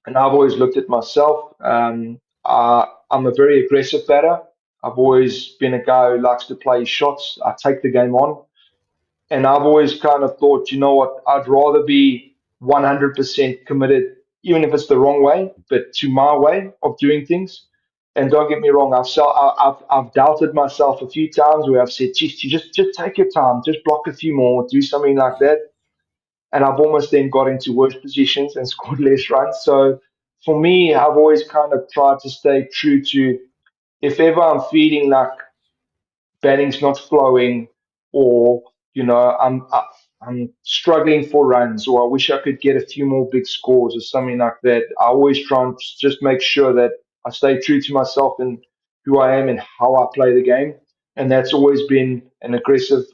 and I've always looked at myself. I'm a very aggressive batter. I've always been a guy who likes to play shots. I take the game on, and I've always kind of thought, you know what, I'd rather be 100% committed, even if it's the wrong way, but to my way of doing things. And don't get me wrong, I've doubted myself a few times where I've said, geez, you just take your time, just block a few more, do something like that. And I've almost then got into worse positions and scored less runs. So for me, I've always kind of tried to stay true to, if ever I'm feeling like batting's not flowing, or I'm struggling for runs, or I wish I could get a few more big scores or something like that. I always try and just make sure that I stay true to myself and who I am and how I play the game. And that's always been an aggressive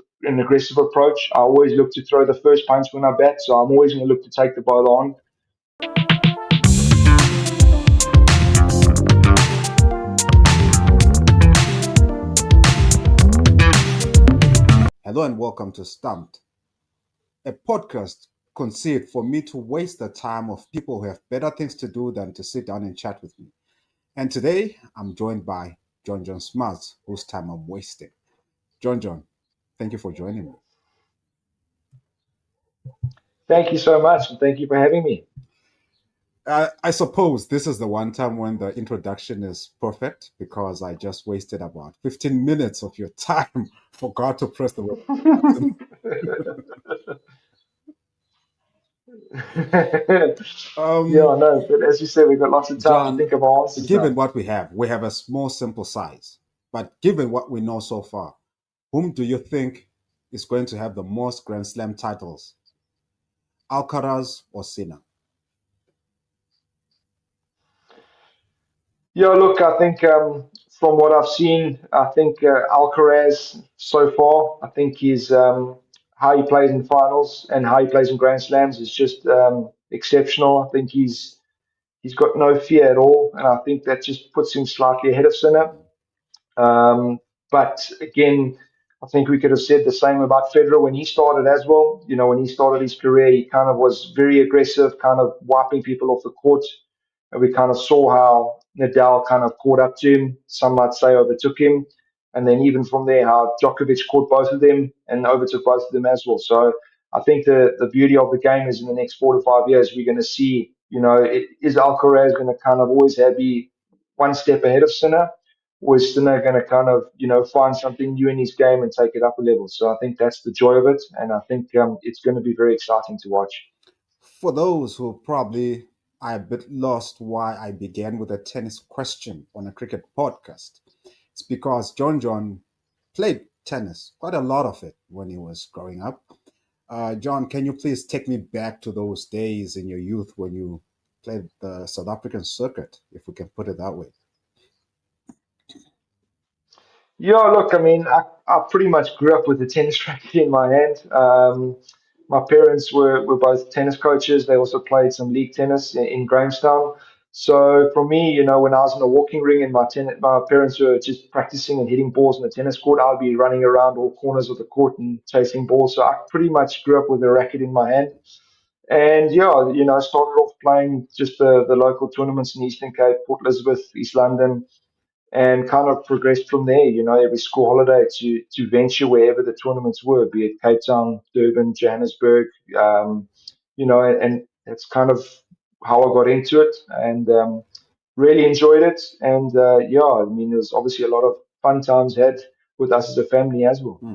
approach. I always look to throw the first punch when I bat, so I'm always going to look to take the ball on. Hello and welcome to Stumped, a podcast conceived for me to waste the time of people who have better things to do than to sit down and chat with me. And today I'm joined by Jon-Jon Smuts, whose time I'm wasting. Jon-Jon, thank you for joining me. Thank you so much, and thank you for having me. I suppose this is the one time when the introduction is perfect because I just wasted about 15 minutes of your time. Forgot to press the red button. Yeah, Um, no, but as you said, we've got lots of time to John, think of our answers given now. what we have a small sample size, but given what we know so far, whom do you think is going to have the most Grand Slam titles, Alcaraz or Sinner? Yeah, look, I think from what I've seen, I think Alcaraz so far, I think how he plays in finals and how he plays in Grand Slams is just exceptional. I think he's got no fear at all, and I think that just puts him slightly ahead of Sinner. But again, I think we could have said the same about Federer when he started as well. You know, when he started his career, he kind of was very aggressive, kind of wiping people off the court. And we kind of saw how Nadal kind of caught up to him. Some might say overtook him. And then even from there, how Djokovic caught both of them and overtook both of them as well. So I think the beauty of the game is in the next 4 to 5 years, we're going to see, is Alcaraz going to kind of always be one step ahead of Sinner? Was Sinner going to kind of, find something new in his game and take it up a level? So I think that's the joy of it, and I think it's going to be very exciting to watch. For those who probably are a bit lost why I began with a tennis question on a cricket podcast, it's because Jon-Jon played tennis, quite a lot of it when he was growing up. John, can you please take me back to those days in your youth when you played the South African circuit, if we can put it that way? Yeah, look, I mean, I pretty much grew up with a tennis racket in my hand. My parents were both tennis coaches. They also played some league tennis in Grahamstown. So for me, when I was in a walking ring and my parents were just practicing and hitting balls on the tennis court, I'd be running around all corners of the court and chasing balls. So I pretty much grew up with a racket in my hand. And yeah, I started off playing just the local tournaments in Eastern Cape, Port Elizabeth, East London, and kind of progressed from there. Every school holiday to venture wherever the tournaments were, be it Cape Town, Durban, Johannesburg, and that's kind of how I got into it and really enjoyed it. And yeah, I mean, there's obviously a lot of fun times had with us as a family as well. Hmm.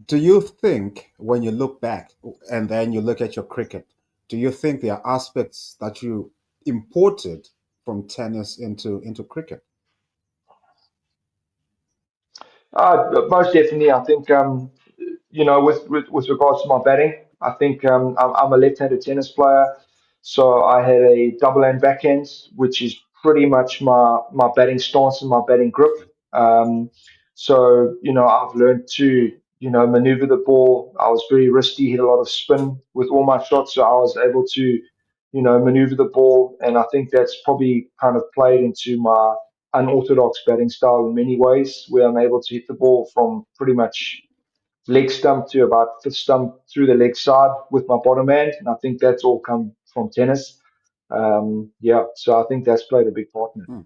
Do you think, when you look back and then you look at your cricket, do you think there are aspects that you imported from tennis into cricket? Most definitely, I think with regards to my batting, I think I'm a left-handed tennis player, so I had a double hand backhand, which is pretty much my batting stance and my batting grip. Um, so I've learned to maneuver the ball. I was very risky, hit a lot of spin with all my shots, so I was able to maneuver the ball, and I think that's probably kind of played into my unorthodox batting style in many ways, where I'm able to hit the ball from pretty much leg stump to about fifth stump through the leg side with my bottom hand. And I think that's all come from tennis. Yeah, so I think that's played a big part in it. Hmm.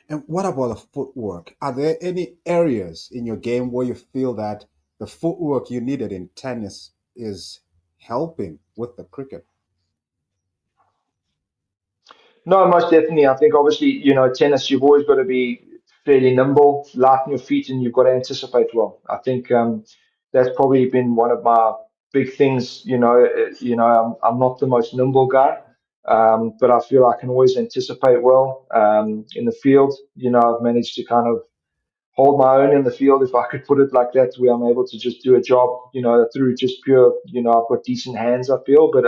And what about the footwork? Are there any areas in your game where you feel that the footwork you needed in tennis is helping with the cricket? No, most definitely. I think obviously, tennis, you've always got to be fairly nimble, light on your feet, and you've got to anticipate well. I think that's probably been one of my big things. I'm not the most nimble guy, but I feel I can always anticipate well in the field. I've managed to kind of hold my own in the field, if I could put it like that, where I'm able to just do a job, through just pure, I've got decent hands, I feel, but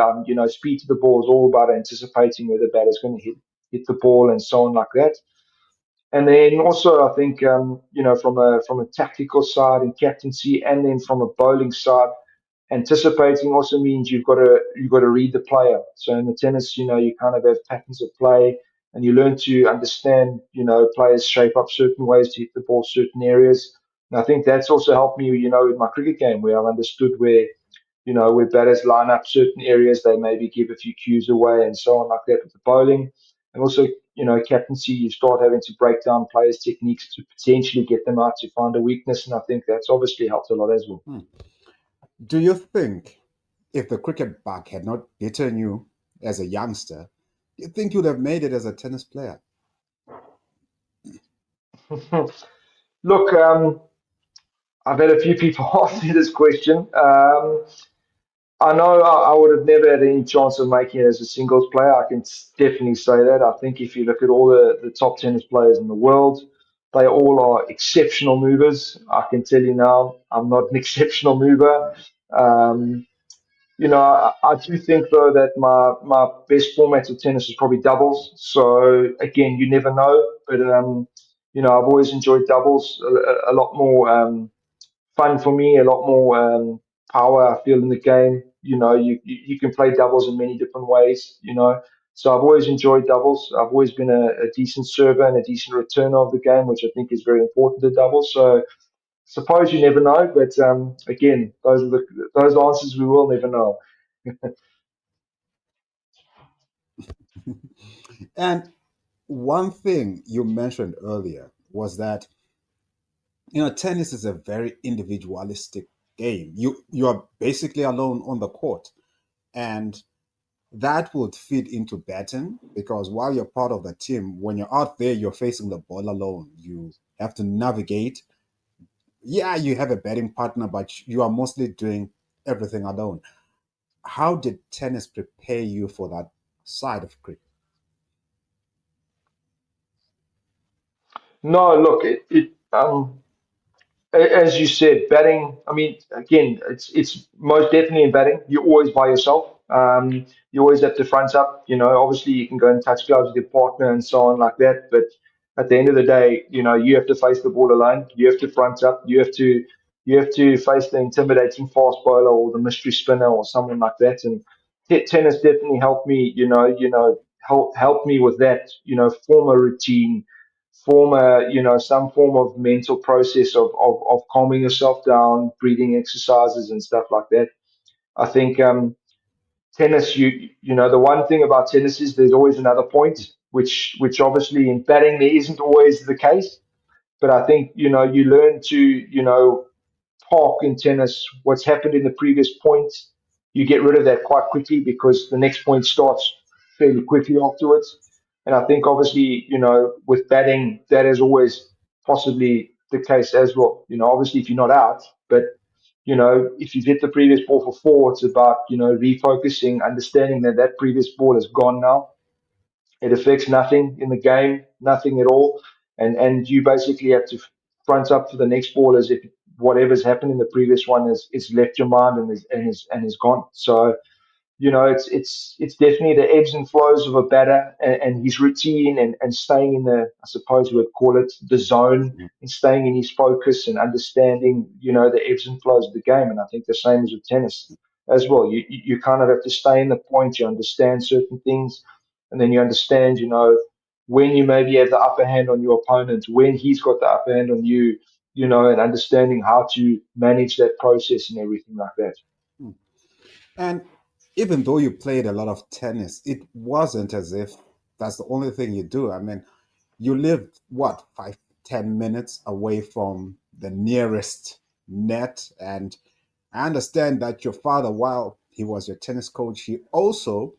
speed to the ball is all about anticipating where the batter's going to hit the ball and so on like that. And then also, I think, from a tactical side and captaincy, and then from a bowling side, anticipating also means you've got to read the player. So in the tennis, you kind of have patterns of play, and you learn to understand, players shape up certain ways to hit the ball certain areas. And I think that's also helped me, in my cricket game, where I've understood where batters line up certain areas, they maybe give a few cues away and so on like that with the bowling. And also, captaincy, you start having to break down players' techniques to potentially get them out to find a weakness. And I think that's obviously helped a lot as well. Hmm. Do you think if the cricket bug had not bitten you as a youngster, do you think you'd have made it as a tennis player? Look, I've had a few people ask me this question. I know I would have never had any chance of making it as a singles player. I can definitely say that. I think if you look at all the top tennis players in the world, they all are exceptional movers. I can tell you now, I'm not an exceptional mover. Um, I do think though that my best format of tennis is probably doubles. So again, you never know, but I've always enjoyed doubles a lot more. Fun for me, a lot more power I feel in the game. You can play doubles in many different ways. So I've always enjoyed doubles. I've always been a decent server and a decent returner of the game, which I think is very important to doubles. So suppose you never know, but again, those answers we will never know. And one thing you mentioned earlier was that tennis is a very individualistic game. You are basically alone on the court, and that would feed into batting because while you're part of the team, when you're out there, you're facing the ball alone. You have to navigate. Yeah, you have a batting partner, but you are mostly doing everything alone. How did tennis prepare you for that side of cricket? No, look, as you said, batting. I mean, again, it's most definitely in batting. You're always by yourself. You always have to front up. Obviously you can go and touch gloves with your partner and so on like that. But at the end of the day, you have to face the ball alone. You have to front up. You have to face the intimidating fast bowler or the mystery spinner or someone like that. And tennis definitely helped me. Help me with that. Form a routine, form some form of mental process of calming yourself down, breathing exercises and stuff like that. I think tennis, the one thing about tennis is there's always another point, which obviously in batting there isn't always the case. But I think you learn to park in tennis what's happened in the previous point. You get rid of that quite quickly because the next point starts fairly quickly afterwards. And I think obviously, with batting, that is always possibly the case as well. Obviously if you're not out, but if you've hit the previous ball for four, it's about, refocusing, understanding that that previous ball is gone now. It affects nothing in the game, nothing at all, and you basically have to front up for the next ball as if whatever's happened in the previous one is left your mind and is gone. So it's definitely the ebbs and flows of a batter and his routine and staying in the, I suppose we would call it the zone, and staying in his focus and understanding, the ebbs and flows of the game. And I think the same as with tennis as well. You kind of have to stay in the point, you understand certain things, and then you understand, when you maybe have the upper hand on your opponent, when he's got the upper hand on you, and understanding how to manage that process and everything like that. And even though you played a lot of tennis, it wasn't as if That's the only thing you do. I mean, you live what, 5, 10 minutes away from the nearest net. And I understand that your father, while he was your tennis coach, he also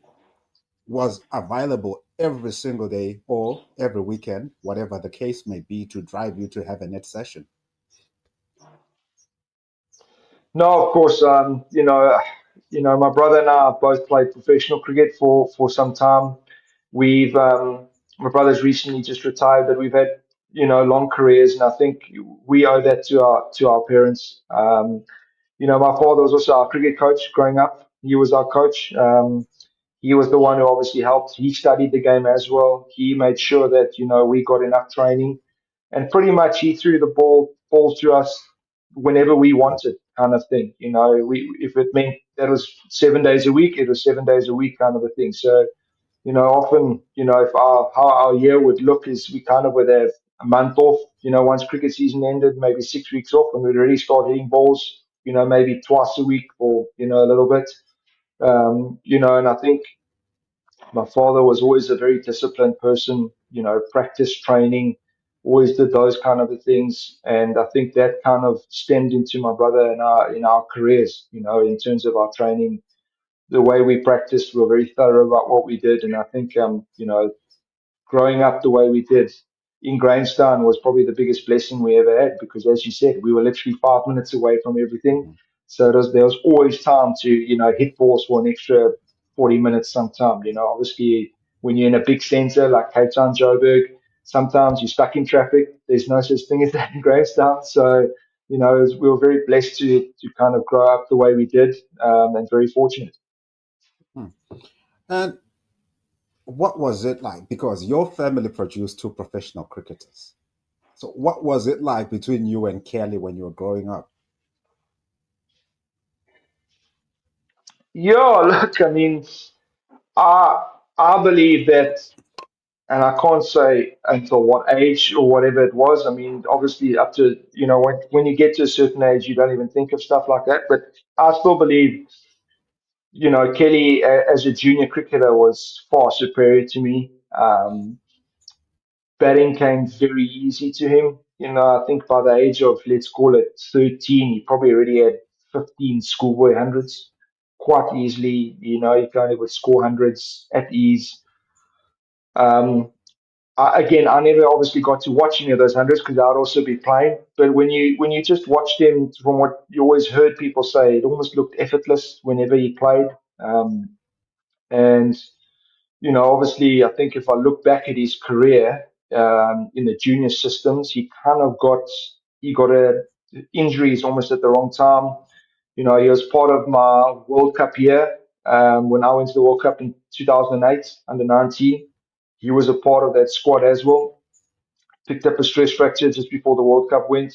was available every single day or every weekend, whatever the case may be, to drive you to have a net session. No, of course. My brother and I both played professional cricket for some time. We've My brother's recently just retired, but we've had long careers, and I think we owe that to our parents. My father was also our cricket coach growing up. He was our coach. He was the one who obviously helped. He studied the game as well. He made sure that we got enough training, and pretty much he threw the ball to us whenever we wanted, kind of thing. We if it meant that was 7 days a week, it was 7 days a week, kind of a thing. So often, if how our year would look is we kind of would have a month off, once cricket season ended, maybe 6 weeks off, and we'd already start hitting balls, maybe twice a week or, a little bit. And I think my father was always a very disciplined person, practice training, always did those kind of things. And I think that kind of stemmed into my brother and in our careers, in terms of our training, the way we practiced, we were very thorough about what we did. And I think, growing up the way we did in Grahamstown was probably the biggest blessing we ever had because, as you said, we were literally 5 minutes away from everything. Mhm. So there was always time to, hit balls for an extra 40 minutes sometime. Obviously, when you're in a big center like Cape Town, Joburg, sometimes you're stuck in traffic. There's no such thing as that in Grahamstown. So, we were very blessed to kind of grow up the way we did, and very fortunate. Hmm. And what was it like? Because your family produced two professional cricketers. So, what was it like between you and Kelly when you were growing up? Yeah, look, I mean, I I believe that, and I can't say until what age or whatever it was. I mean, obviously, up to when you get to a certain age, you don't even think of stuff like that. But I still believe, Kelly as a junior cricketer was far superior to me. Batting came very easy to him. I think by the age of, let's call it 13, he probably already had 15 schoolboy hundreds quite easily. He kind of would score hundreds at ease. Um, Again, I never obviously got to watch any of those hundreds because I'd also be playing. But when you just watched him, from what you always heard people say, it almost looked effortless whenever he played. And obviously, I think if I look back at his career in the junior systems, he got injuries almost at the wrong time. He was part of my World Cup year when I went to the World Cup in 2008 under 19. He was a part of that squad as well. Picked up a stress fracture just before the World Cup went.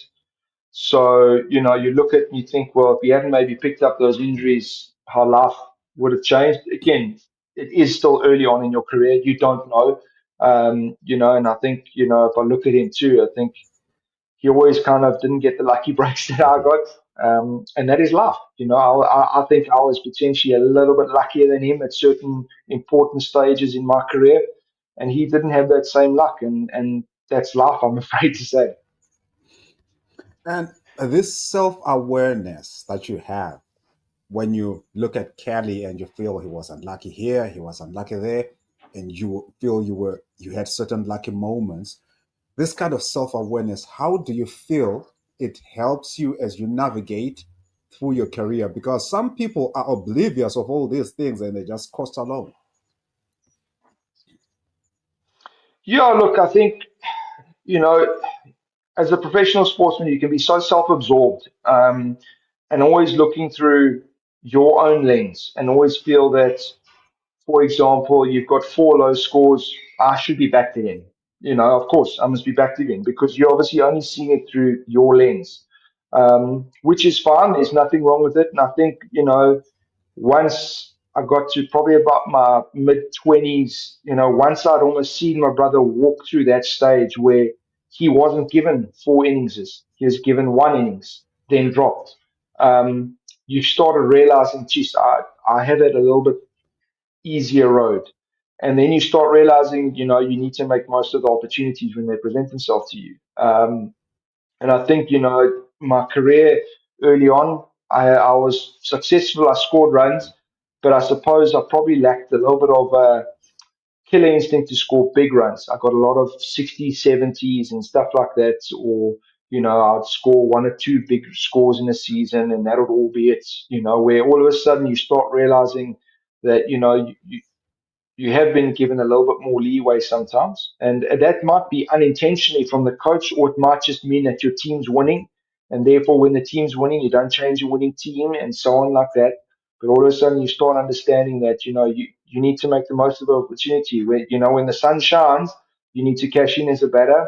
So, you look at and you think, well, if he hadn't maybe picked up those injuries, how life would have changed. Again, it is still early on in your career. You don't know. And I think, if I look at him too, I think he always kind of didn't get the lucky breaks that I got. And that is life. I think I was potentially a little bit luckier than him at certain important stages in my career. And he didn't have that same luck. And that's life, I'm afraid to say. And this self awareness that you have when you look at Kelly and you feel he was unlucky here, he was unlucky there, and you feel you had certain lucky moments. This kind of self awareness, how do you feel it helps you as you navigate through your career? Because some people are oblivious of all these things and they just coast along. Yeah, look, I think, you know, as a professional sportsman, you can be so self-absorbed, and always looking through your own lens and always feel that, for example, you've got four low scores, I should be back again. Of course, I must be back again because you're obviously only seeing it through your lens, which is fine. There's nothing wrong with it. And I think, once I got to probably about my mid 20s, once I'd almost seen my brother walk through that stage where he wasn't given four innings, he was given one innings, then dropped. You started realizing, geez, I had it a little bit easier road. And then you start realizing, you need to make most of the opportunities when they present themselves to you. And I think, my career early on, I was successful. I scored runs, but I suppose I probably lacked a little bit of killer instinct to score big runs. I got a lot of 60s, 70s and stuff like that, or, I'd score one or two big scores in a season, and that would all be it, where all of a sudden you start realizing that, you have been given a little bit more leeway sometimes. And that might be unintentionally from the coach, or it might just mean that your team's winning. And therefore, when the team's winning, you don't change your winning team and so on like that. But all of a sudden, you start understanding that, you need to make the most of the opportunity. When the sun shines, you need to cash in as a batter,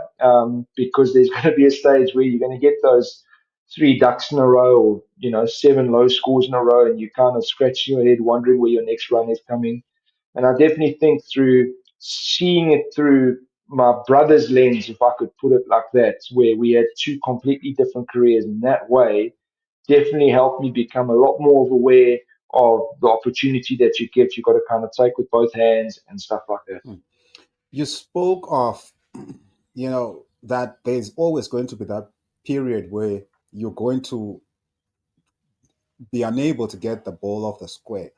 because there's going to be a stage where you're going to get those three ducks in a row, or, seven low scores in a row, and you kind of scratching your head wondering where your next run is coming. And I definitely think through seeing it through my brother's lens, if I could put it like that, where we had two completely different careers in that way, definitely helped me become a lot more aware of the opportunity that you get. You got to kind of take with both hands and stuff like that. Hmm. You spoke of, that there's always going to be that period where you're going to be unable to get the ball off the square.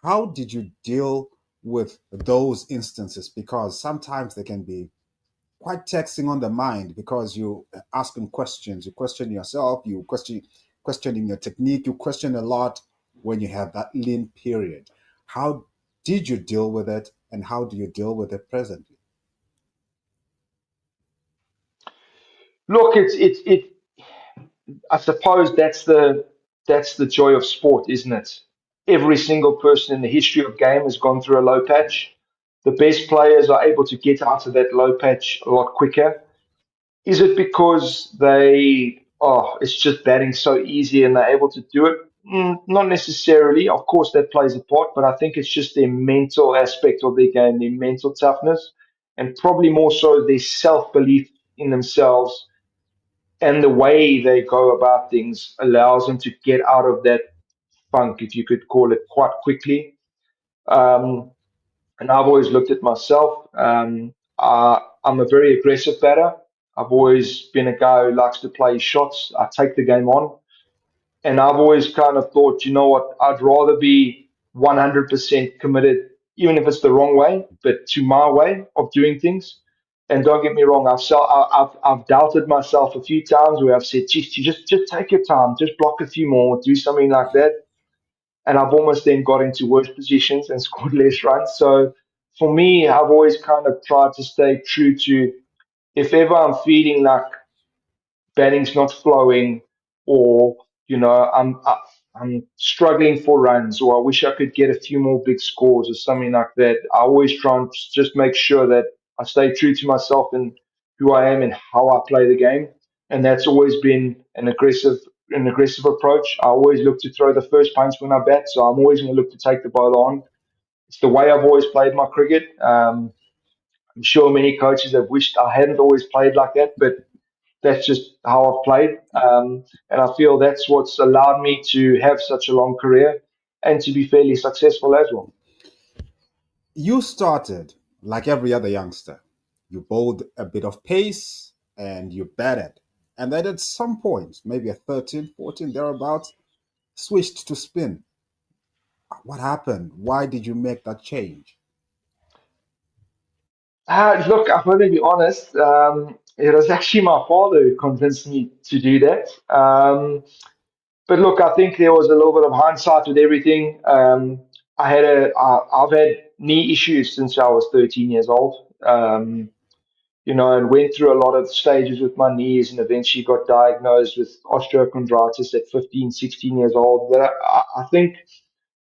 How did you deal with those instances? Because sometimes they can be quite taxing on the mind because you asking questions, you question yourself, you questioning your technique, you question a lot when you have that lean period. How did you deal with it, and how do you deal with it presently? Look, I suppose that's the joy of sport, isn't it? Every single person in the history of game has gone through a low patch. The best players are able to get out of that low patch a lot quicker. Is it because it's just batting so easy and they're able to do it? Not necessarily. Of course, that plays a part, but I think it's just their mental aspect of their game, their mental toughness, and probably more so their self belief in themselves, and the way they go about things allows them to get out of that funk, if you could call it, quite quickly. Um, and I've always looked at myself. I'm a very aggressive batter. I've always been a guy who likes to play shots. I take the game on. And I've always kind of thought, you know what, I'd rather be 100% committed, even if it's the wrong way, but to my way of doing things. And don't get me wrong, I've doubted myself a few times where I've said, geez, you just take your time, just block a few more, do something like that. And I've almost then got into worse positions and scored less runs. So for me, I've always kind of tried to stay true to, if ever I'm feeling like batting's not flowing, or I'm struggling for runs, or I wish I could get a few more big scores or something like that. I always try and just make sure that I stay true to myself and who I am and how I play the game. And that's always been an aggressive approach. I always look to throw the first punch when I bat, so I'm always going to look to take the ball on. It's the way I've always played my cricket. I'm sure many coaches have wished I hadn't always played like that, but that's just how I've played. And I feel that's what's allowed me to have such a long career and to be fairly successful as well. You started like every other youngster. You bowled a bit of pace and you batted. And then at some point, maybe at 13, 14, thereabouts, switched to spin. What happened? Why did you make that change? Look, I'm going to be honest. It was actually my father who convinced me to do that. But look, I think there was a little bit of hindsight with everything. I've had knee issues since I was 13 years old. And went through a lot of stages with my knees, and eventually got diagnosed with osteochondritis at 15, 16 years old. But I think,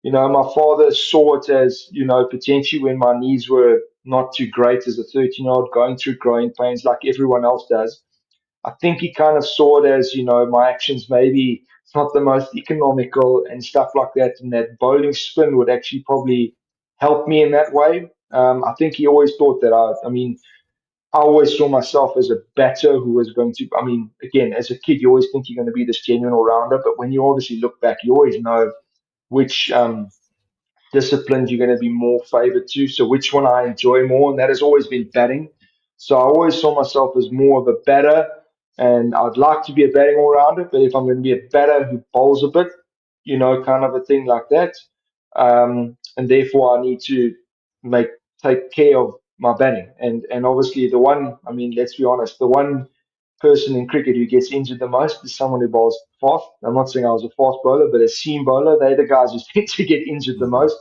my father saw it as, potentially when my knees were not too great as a 13-year-old, going through growing pains like everyone else does. I think he kind of saw it as, my actions maybe it's not the most economical and stuff like that, and that bowling spin would actually probably help me in that way. I think he always thought that I mean, I always saw myself as a batter who was going to, I mean, again, as a kid, you always think you're going to be this genuine all rounder, but when you obviously look back, you always know which disciplines you're going to be more favored to. So which one I enjoy more, and that has always been batting. So I always saw myself as more of a batter, and I'd like to be a batting all rounder. But if I'm going to be a batter who bowls a bit, kind of a thing like that, and therefore I need to make take care of my batting. And obviously the one, I mean, let's be honest, the one person in cricket who gets injured the most is someone who bowls fast. I'm not saying I was a fast bowler, but a seam bowler, they're the guys who tend to get injured the most.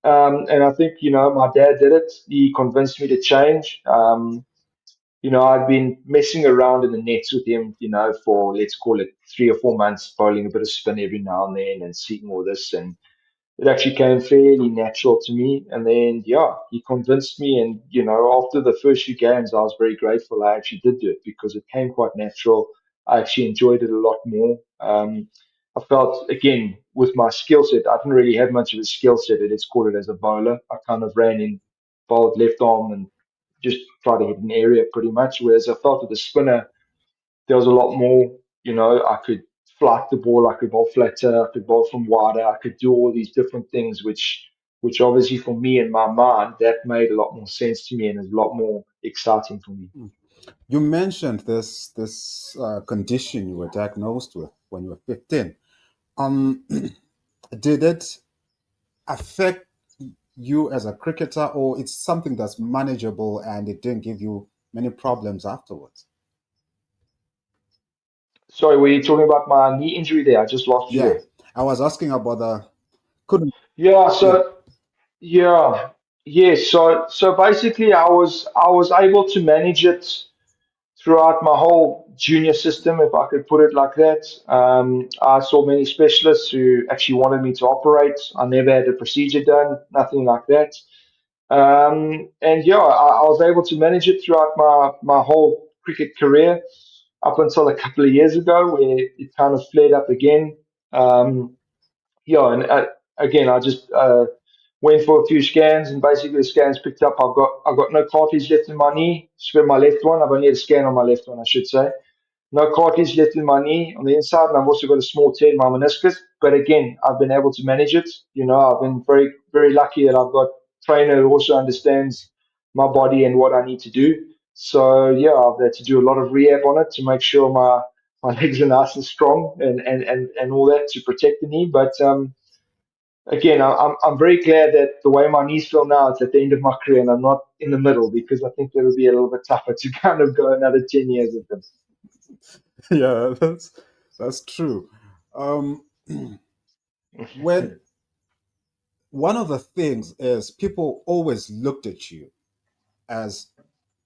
And I think, my dad did it. He convinced me to change. I'd been messing around in the nets with him, for let's call it 3 or 4 months, bowling a bit of spin every now and then and seeing all this. And it actually came fairly natural to me. And then, yeah, he convinced me. And, after the first few games, I was very grateful I actually did do it because it came quite natural. I actually enjoyed it a lot more. I felt, again, with my skill set, I didn't really have much of a skill set. Let's call it as a bowler. I kind of ran in, bowled left arm and just tried to hit an area pretty much. Whereas I felt with the spinner, there was a lot more. I could flight the ball, I could bowl flatter, I could bowl from wider, I could do all these different things, which obviously for me in my mind that made a lot more sense to me and is a lot more exciting for me. You mentioned this condition you were diagnosed with when you were 15. Um, did it affect you as a cricketer, or it's something that's manageable and it didn't give you many problems afterwards? Sorry, were you talking about my knee injury there? I just lost you Yeah, there. I was asking about the couldn't. Yeah, Yeah. yeah, yeah. So basically, I was able to manage it throughout my whole junior system, if I could put it like that. I saw many specialists who actually wanted me to operate. I never had a procedure done, nothing like that. And yeah, I was able to manage it throughout my whole cricket career up until a couple of years ago, where it kind of flared up again. Um, yeah, and again, I just went for a few scans, and basically the scans picked up I've got no cartilage left in my knee. Spare my left one. I've only had a scan on my left one, I should say. No cartilage left in my knee on the inside, and I've also got a small tear in my meniscus. But again, I've been able to manage it. I've been very, very lucky that I've got a trainer who also understands my body and what I need to do. So yeah, I've had to do a lot of rehab on it to make sure my legs are nice and strong and all that to protect the knee. But again, I'm very glad that the way my knees feel now, it's at the end of my career and I'm not in the middle because I think it would be a little bit tougher to kind of go another 10 years with them. Yeah, that's true. Um, when one of the things is people always looked at you as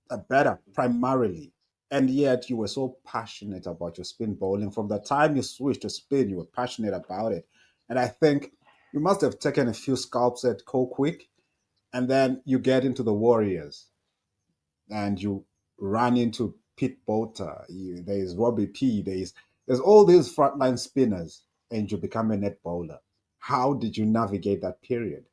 a batter primarily, and yet you were so passionate about your spin bowling. From the time you switched to spin, you were passionate about it, and I think you must have taken a few scalps at Quick, and then you get into the Warriors, and you run into Pete Bolter. There's Robbie P. There's all these frontline spinners, and you become a net bowler. How did you navigate that period?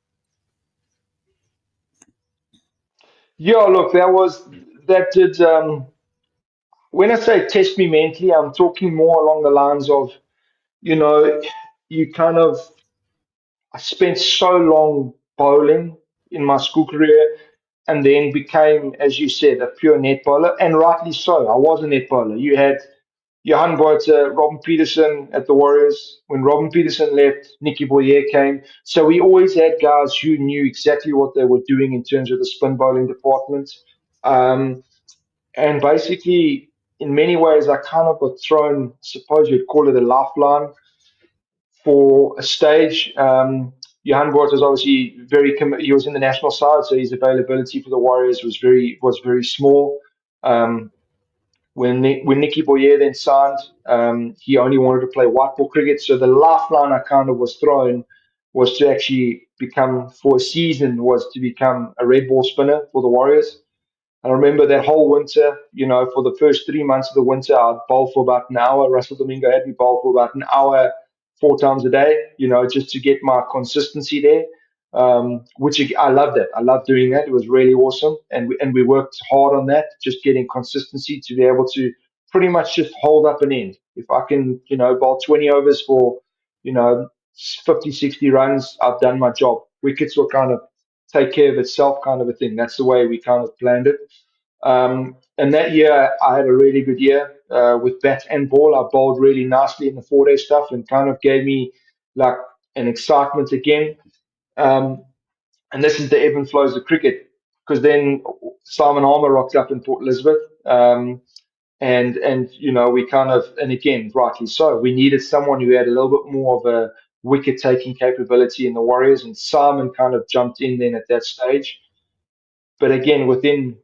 Yeah, look, that did. When I say test me mentally, I'm talking more along the lines of, you know, you kind of, I spent so long bowling in my school career and then became, as you said, a pure net bowler, and rightly so. I was a net bowler. You had Johan Boyter, Robin Peterson at the Warriors. When Robin Peterson left, Nicky Boyer came. So we always had guys who knew exactly what they were doing in terms of the spin bowling department. Um, and basically, in many ways, I kind of got thrown, suppose you'd call it a lifeline for a stage. Johan Bort was obviously he was in the national side, so his availability for the Warriors was very small. Um, when Nicky Boyer then signed, he only wanted to play white ball cricket. So the lifeline I kind of was thrown was to actually become for a season was to become a red ball spinner for the Warriors. I remember that whole winter, for the first 3 months of the winter, I'd bowl for about an hour. Russell Domingo had me bowl for about an hour, 4 times a day, just to get my consistency there. Which I loved it. I loved doing that. It was really awesome. And we worked hard on that, just getting consistency to be able to pretty much just hold up an end. If I can, bowl 20 overs for, you know, 50, 60 runs, I've done my job. wickets will kind of take care of itself, kind of a thing. That's the way we kind of planned it. And that year, I had a really good year with bat and ball. I bowled really nicely in the 4 day stuff and kind of gave me like an excitement again. Um, and this is the ebb and flows of cricket because then Simon Harmer rocked up in Port Elizabeth. And we kind of, and again, rightly so, we needed someone who had a little bit more of a wicket taking capability in the Warriors, and Simon kind of jumped in then at that stage. But again, within,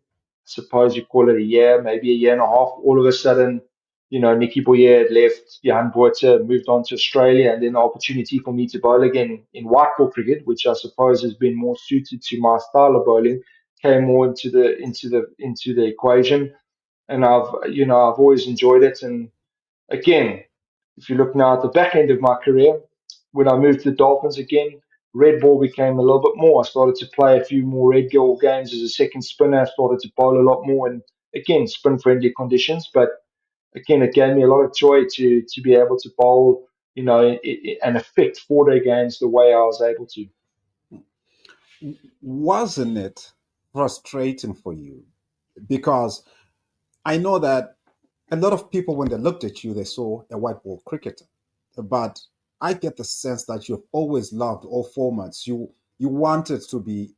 suppose you call it a year, maybe a year and a half, all of a sudden, Nicky Boyer had left, Johan Botha moved on to Australia, and then the opportunity for me to bowl again in white ball cricket, which I suppose has been more suited to my style of bowling, came more into the equation. And I've always enjoyed it. And again, if you look now at the back end of my career, when I moved to the Dolphins again, red ball became a little bit more. I started to play a few more red ball games as a second spinner. I started to bowl a lot more in, again, spin friendly conditions. But again, it gave me a lot of joy to be able to bowl, and affect 4 day games the way I was able to. Wasn't it frustrating for you? Because I know that a lot of people, when they looked at you, they saw a white ball cricketer. But I get the sense that you've always loved all formats. You wanted to be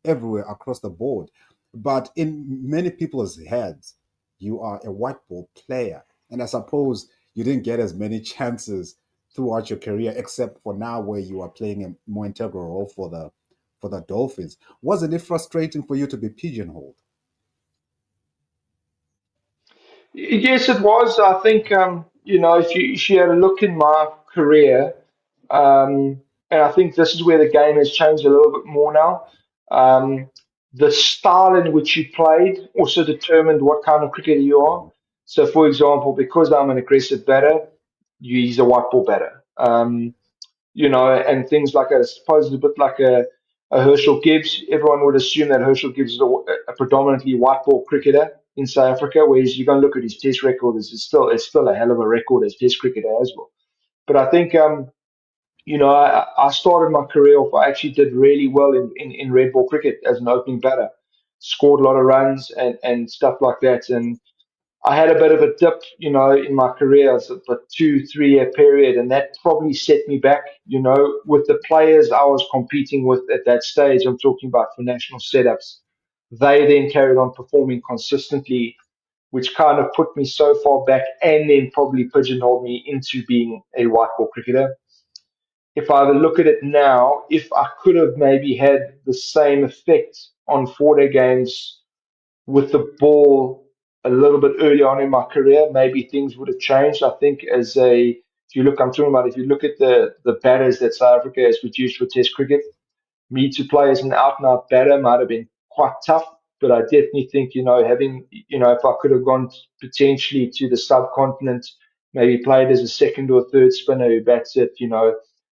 everywhere across the board. But in many people's heads, you are a white ball player. And I suppose you didn't get as many chances throughout your career, except for now where you are playing a more integral role for the Dolphins. Wasn't it frustrating for you to be pigeonholed? Yes, it was. I think if you had a look in my career, and I think this is where the game has changed a little bit more now. Um, the style in which you played also determined what kind of cricketer you are. So, for example, because I'm an aggressive batter, he's a white ball batter. And things like that. I suppose it's a bit like a Herschel Gibbs. Everyone would assume that Herschel Gibbs is a predominantly white ball cricketer in South Africa, whereas you go and look at his Test record, it's still a hell of a record as Test cricketer as well. But I think I started my career off. I actually did really well in red ball cricket as an opening batter, scored a lot of runs and stuff like that. And I had a bit of a dip, in my career, so a 2, 3 year period, and that probably set me back, with the players I was competing with at that stage. I'm talking about for national setups. They then carried on performing consistently, which kind of put me so far back and then probably pigeonholed me into being a white ball cricketer. If I look at it now, if I could have maybe had the same effect on 4 day games with the ball a little bit early on in my career, maybe things would have changed. I think if you look at the batters that South Africa has produced for Test cricket, me to play as an out and out batter might have been quite tough. But I definitely think, if I could have gone potentially to the subcontinent, maybe played as a second or third spinner who bats at,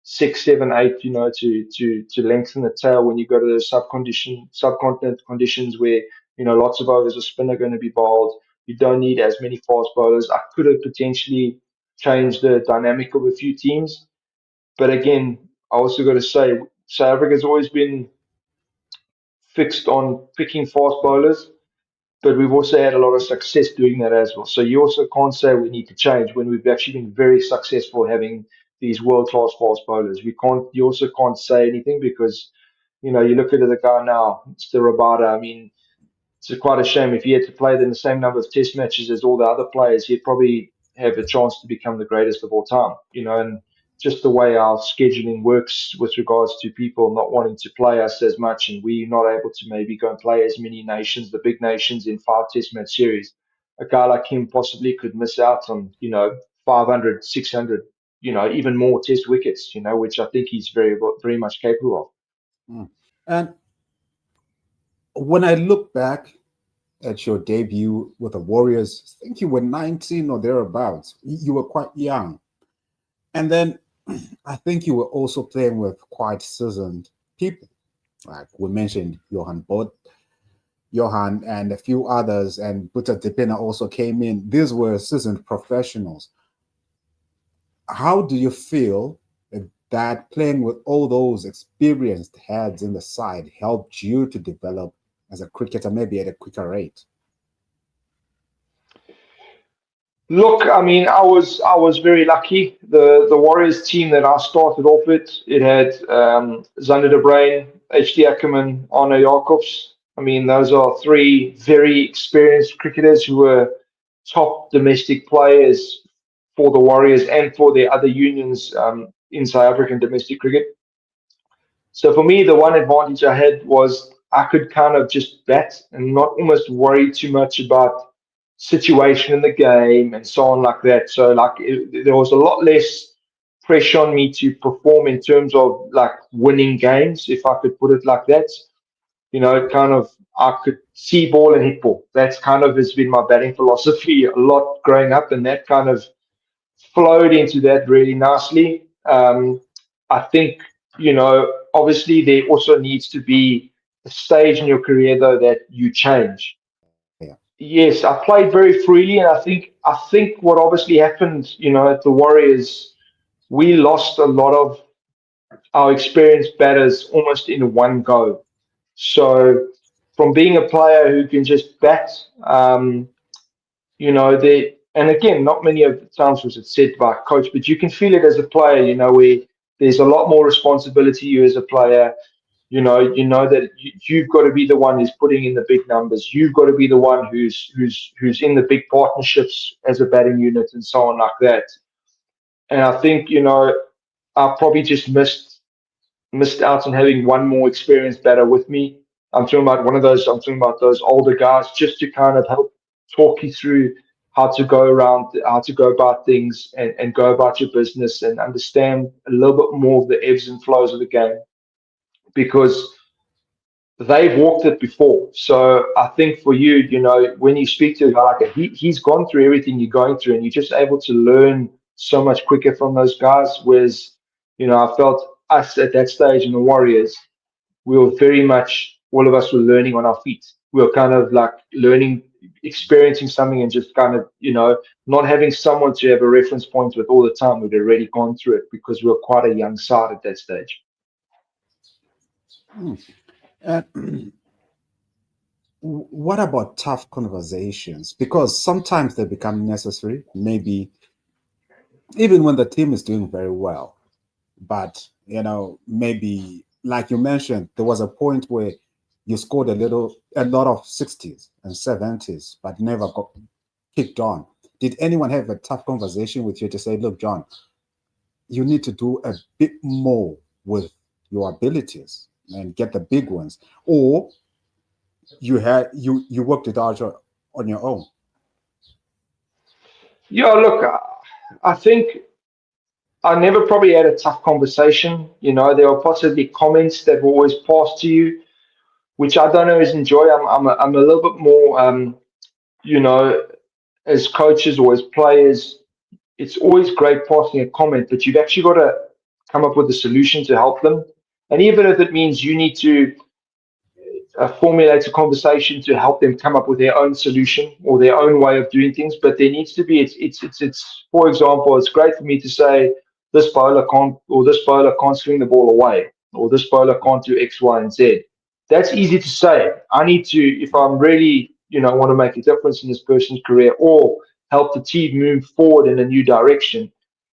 6, 7, 8, to lengthen the tail when you go to those subcontinent conditions where, lots of overs of spin are going to be bowled. You don't need as many fast bowlers. I could have potentially changed the dynamic of a few teams. But again, I also got to say, South Africa's always been fixed on picking fast bowlers, but we've also had a lot of success doing that as well. So you also can't say we need to change when we've actually been very successful having these world class fast bowlers. We can't. You also can't say anything because you look at the guy now, it's the Rabada. I mean, it's quite a shame if he had to play in the same number of test matches as all the other players, he'd probably have a chance to become the greatest of all time, and just the way our scheduling works with regards to people not wanting to play us as much and we're not able to maybe go and play as many nations, the big nations in 5 test match series. A guy like him possibly could miss out on, 500, 600, even more test wickets, which I think he's very, very much capable of. Mm. And when I look back at your debut with the Warriors, I think you were 19 or thereabouts. You were quite young. And then I think you were also playing with quite seasoned people. Like we mentioned, Johan and a few others, and Buta Dipena also came in. These were seasoned professionals. How do you feel that playing with all those experienced heads in the side helped you to develop as a cricketer, maybe at a quicker rate? Look, I mean, I was very lucky. The Warriors team that I started off with, it had Zander de Bruin, H.D. Ackerman, Arno Jacobs. I mean, those are three very experienced cricketers who were top domestic players for the Warriors and for their other unions in South African domestic cricket. So for me, the one advantage I had was I could kind of just bat and not almost worry too much about situation in the game and so on like that. So like there was a lot less pressure on me to perform in terms of like winning games, if I could put it like that. Kind of I could see ball and hit ball. That's kind of has been my batting philosophy a lot growing up, and that kind of flowed into that really nicely. I think, obviously there also needs to be a stage in your career though that you change. Yeah. Yes, I played very freely, and I think what obviously happened, at the Warriors, we lost a lot of our experienced batters almost in one go. So from being a player who can just bat, they and again, not many of the times was it said by a coach, but you can feel it as a player, where there's a lot more responsibility you as a player. You know that you've got to be the one who's putting in the big numbers. You've got to be the one who's in the big partnerships as a batting unit and so on like that. And I think, I probably just missed out on having one more experienced batter with me. I'm talking about those older guys just to kind of help talk you through how to go about things and go about your business and understand a little bit more of the ebbs and flows of the game because they've walked it before. So I think for you, when you speak to a guy like that, he's gone through everything you're going through, and you're just able to learn so much quicker from those guys. Whereas, I felt us at that stage in the Warriors, we were very much all of us were learning on our feet. We were kind of like learning, experiencing something, and just kind of, not having someone to have a reference point with all the time. We'd already gone through it because we were quite a young side at that stage. Hmm. And what about tough conversations? Because sometimes they become necessary, maybe even when the team is doing very well. But, maybe like you mentioned, there was a point where you scored a lot of 60s and 70s, but never got kicked on. Did anyone have a tough conversation with you to say, look, John, you need to do a bit more with your abilities and get the big ones? Or you worked it out on your own? Yeah, look, I think I never probably had a tough conversation. There were possibly comments that were always passed to you, which I don't always enjoy. I'm a little bit more, you know, as coaches or as players, it's always great passing a comment, but you've actually got to come up with a solution to help them. And even if it means you need to formulate a conversation to help them come up with their own solution or their own way of doing things. But there needs to be, it's for example, it's great for me to say this bowler can't, or this bowler can't swing the ball away, or this bowler can't do X, Y, and Z. That's easy to say. I need to, if I'm really, want to make a difference in this person's career or help the team move forward in a new direction,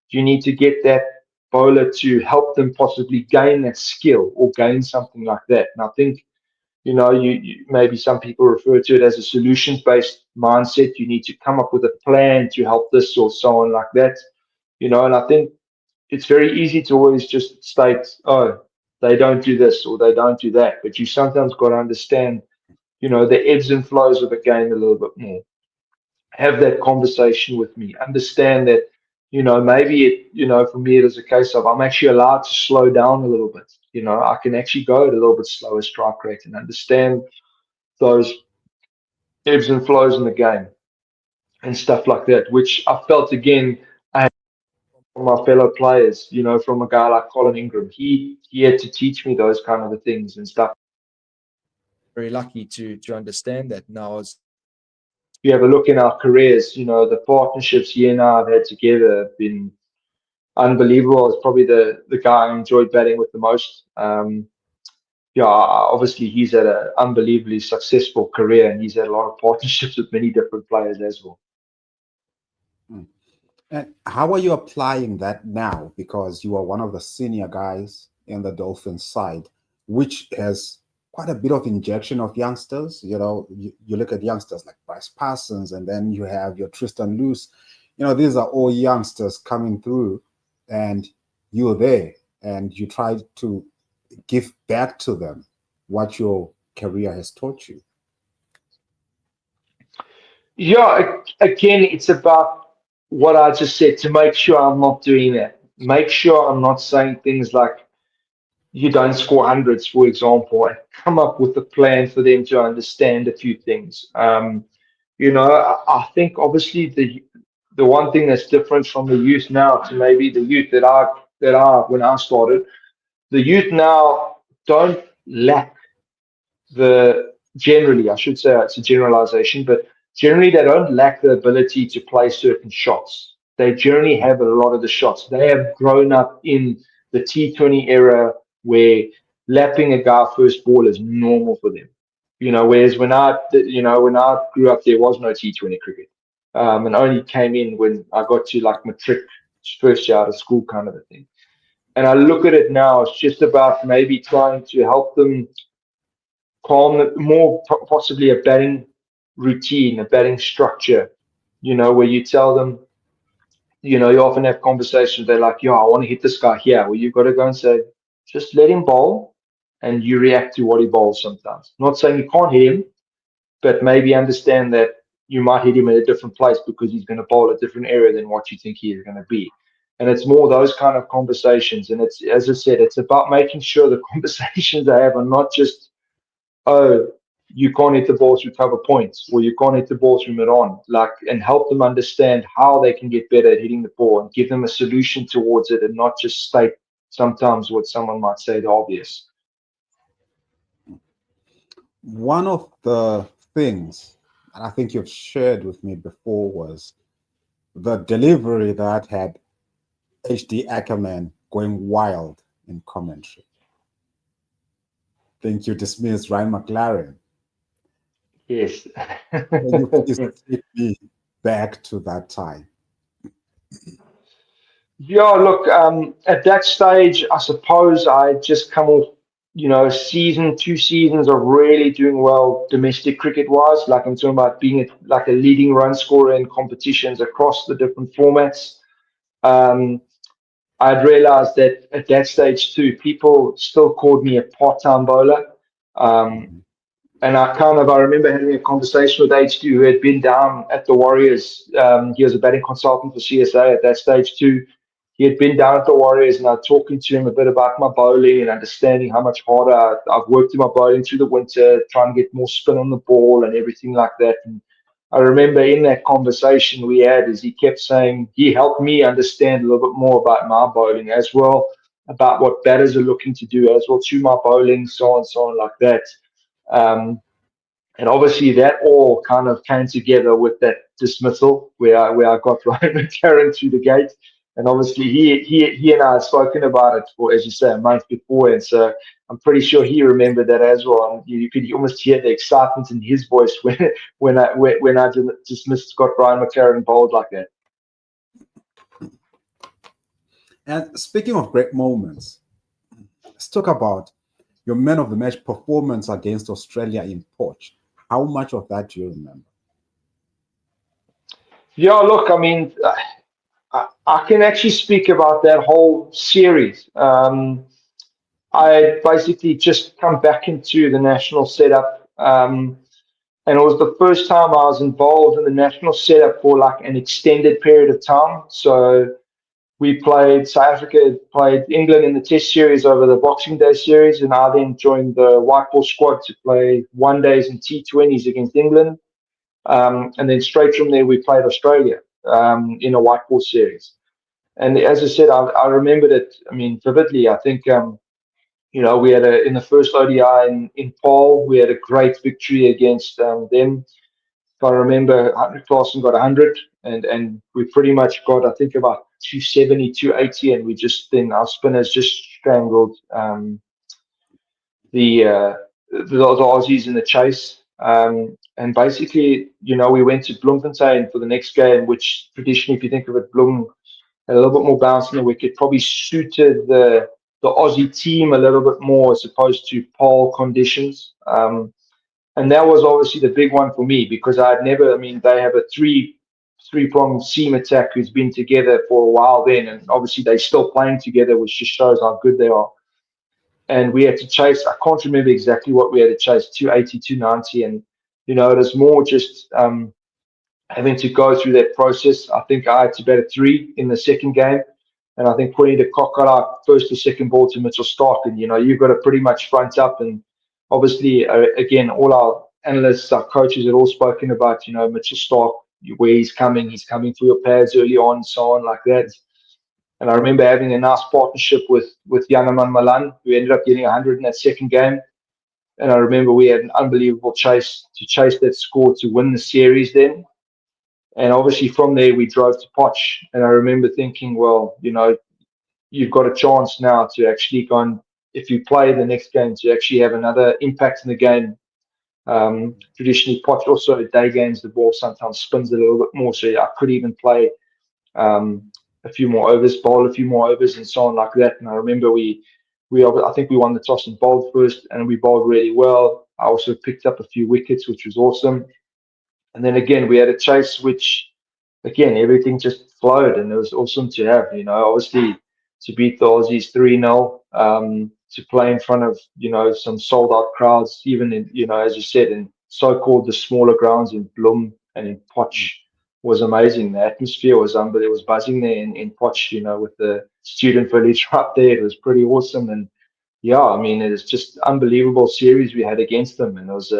you need to get that bowler to help them possibly gain that skill or gain something like that. And I think you maybe some people refer to it as a solutions based mindset. You need to come up with a plan to help this or so on like that. And I think it's very easy to always just state, oh, they don't do this or they don't do that. But you sometimes got to understand, the ebbs and flows of a game a little bit more. Have that conversation with me. Understand that, maybe for me, it is a case of I'm actually allowed to slow down a little bit. I can actually go at a little bit slower strike rate and understand those ebbs and flows in the game and stuff like that, which I felt again I had from my fellow players, from a guy like Colin Ingram. He had to teach me those kind of things and stuff. Very lucky to understand that now. As you have a look in our careers, the partnerships he and I have had together have been unbelievable. It's probably the guy I enjoyed batting with the most. Yeah, obviously he's had an unbelievably successful career, and he's had a lot of partnerships with many different players as well. Mm. And how are you applying that now? Because you are one of the senior guys in the Dolphins side, which has quite a bit of injection of youngsters. You look at youngsters like Bryce Parsons, and then you have your Tristan Luce. These are all youngsters coming through, and you're there, and you try to give back to them what your career has taught you. Yeah, again, it's about what I just said, to make sure I'm not doing that. Make sure I'm not saying things like you don't score hundreds, for example, and come up with a plan for them to understand a few things. I think obviously the one thing that's different from the youth now to maybe the youth that I when I started, the youth now don't lack I should say it's a generalization, but generally they don't lack the ability to play certain shots. They generally have a lot of the shots. They have grown up in the T20 era where lapping a guy first ball is normal for them. Whereas when I grew up, there was no T20 cricket, and only came in when I got to like matric, first year out of school, kind of a thing. And I look at it now, it's just about maybe trying to help them more possibly a batting routine, a batting structure, where you tell them, you often have conversations, they're like, I want to hit this guy here. Well, you've got to go and say, just let him bowl and you react to what he bowls sometimes. Not saying you can't hit him, but maybe understand that you might hit him at a different place because he's going to bowl a different area than what you think he is going to be. And it's more those kind of conversations. And it's, as I said, it's about making sure the conversations they have are not just, oh, you can't hit the ball through cover points, or you can't hit the ball through mid on, like, and help them understand how they can get better at hitting the ball and give them a solution towards it, and not just state sometimes what someone might say the obvious. One of the things, and I think you've shared with me before, was the delivery that had HD Ackerman going wild in commentary. I think you dismissed Ryan McLaren. Yes. Can you please take me back to that time? Yeah, look, at that stage, I suppose I just come off, a season, 2 seasons of really doing well domestic cricket wise. Like I'm talking about being like a leading run scorer in competitions across the different formats. Um, I'd realized that at that stage too, people still called me a part-time bowler. Um, Mhm. and I remember having a conversation with HQ who had been down at the Warriors. He was a batting consultant for CSA at that stage too. He had been down at the Warriors, and I was talking to him a bit about my bowling and understanding how much harder I've worked in my bowling through the winter, trying to get more spin on the ball and everything like that. And I remember in that conversation we had, is he kept saying he helped me understand a little bit more about my bowling as well, about what batters are looking to do as well to my bowling, so on like that. Um, and obviously that all kind of came together with that dismissal where I got Ryan McLaren through the gate. And obviously he and I had spoken about it for, as you say, a month before. And so I'm pretty sure he remembered that as well. And you could almost hear the excitement in his voice when I dismissed got Ryan McLaren bowled like that. And speaking of great moments, let's talk about your man of the match performance against Australia in Poch. How much of that do you remember? Yeah, look, I mean, I can actually speak about that whole series. I had basically just come back into the national setup, and it was the first time I was involved in the national setup for like an extended period of time. So we played South Africa, played England in the Test series over the Boxing Day series, and I then joined the white ball squad to play one days and T20s against England, and then straight from there we played Australia in a white ball series. And as I said, I remembered it. I mean, vividly. I think. We had in the first ODI in Paul, we had a great victory against them. if I remember, Henrik Claassen got 100, and we pretty much got, I think, about 270, 280, and we just then our spinners just strangled the, uh, the Aussies in the chase. And basically, we went to Bloemfontein for the next game, which traditionally, if you think of it, Bloem had a little bit more bounce in the wicket, probably suited the Aussie team a little bit more as opposed to pole conditions. And that was obviously the big one for me because I'd never. I mean, they have a three-pronged seam attack who's been together for a while then, and obviously they're still playing together, which just shows how good they are. And we had to chase. I can't remember exactly what we had to chase, 280, 290, and it was more just having to go through that process. I think I had to bat a three in the second game, and I think Quinny de Kock got out first or second ball to Mitchell Stark, and you've got to pretty much front up. And obviously, again, all our analysts, our coaches had all spoken about Mitchell Stark, where he's coming through your pads early on, so on like that. And I remember having a nice partnership with Yanaman Malan, who ended up getting 100 in that second game. And I remember we had an unbelievable chase to chase that score to win the series then. And obviously from there we drove to Poch. And I remember thinking, well, you've got a chance now to actually go and, if you play the next game, to actually have another impact in the game. Traditionally, Poch also day games the ball sometimes spins a little bit more, so I could even play a few more overs, bowl a few more overs, and so on like that. And I remember I think we won the toss and bowled first, and we bowled really well. I also picked up a few wickets, which was awesome. And then again, we had a chase, which again, everything just flowed and it was awesome to have, obviously to beat the Aussies 3-0, to play in front of, some sold out crowds, even in, as you said, in so called the smaller grounds in Bloem and in Poch was amazing. The atmosphere was unbelievable. It was buzzing there in Poch, with the student village right there. It was pretty awesome. And yeah, I mean, it was just unbelievable series we had against them. And it was,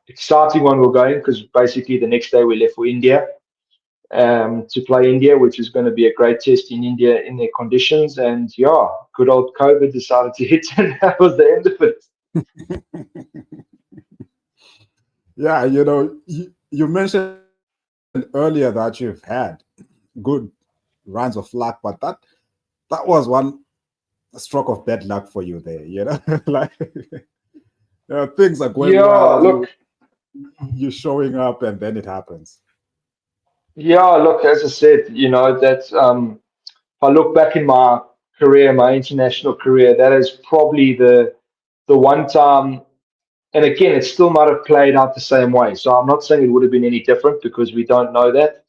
exciting one we're going because basically the next day we left for India, to play India, which is going to be a great test in India in their conditions. And yeah, good old COVID decided to hit, and that was the end of it. Yeah, you mentioned earlier that you've had good runs of luck, but that was one stroke of bad luck for you there, like things are going Yeah, well, look, you're showing up, and then it happens. yeah, look, as I said, that if I look back in my career, my international career, that is probably the one time. And again, it still might have played out the same way. So I'm not saying it would have been any different because we don't know that.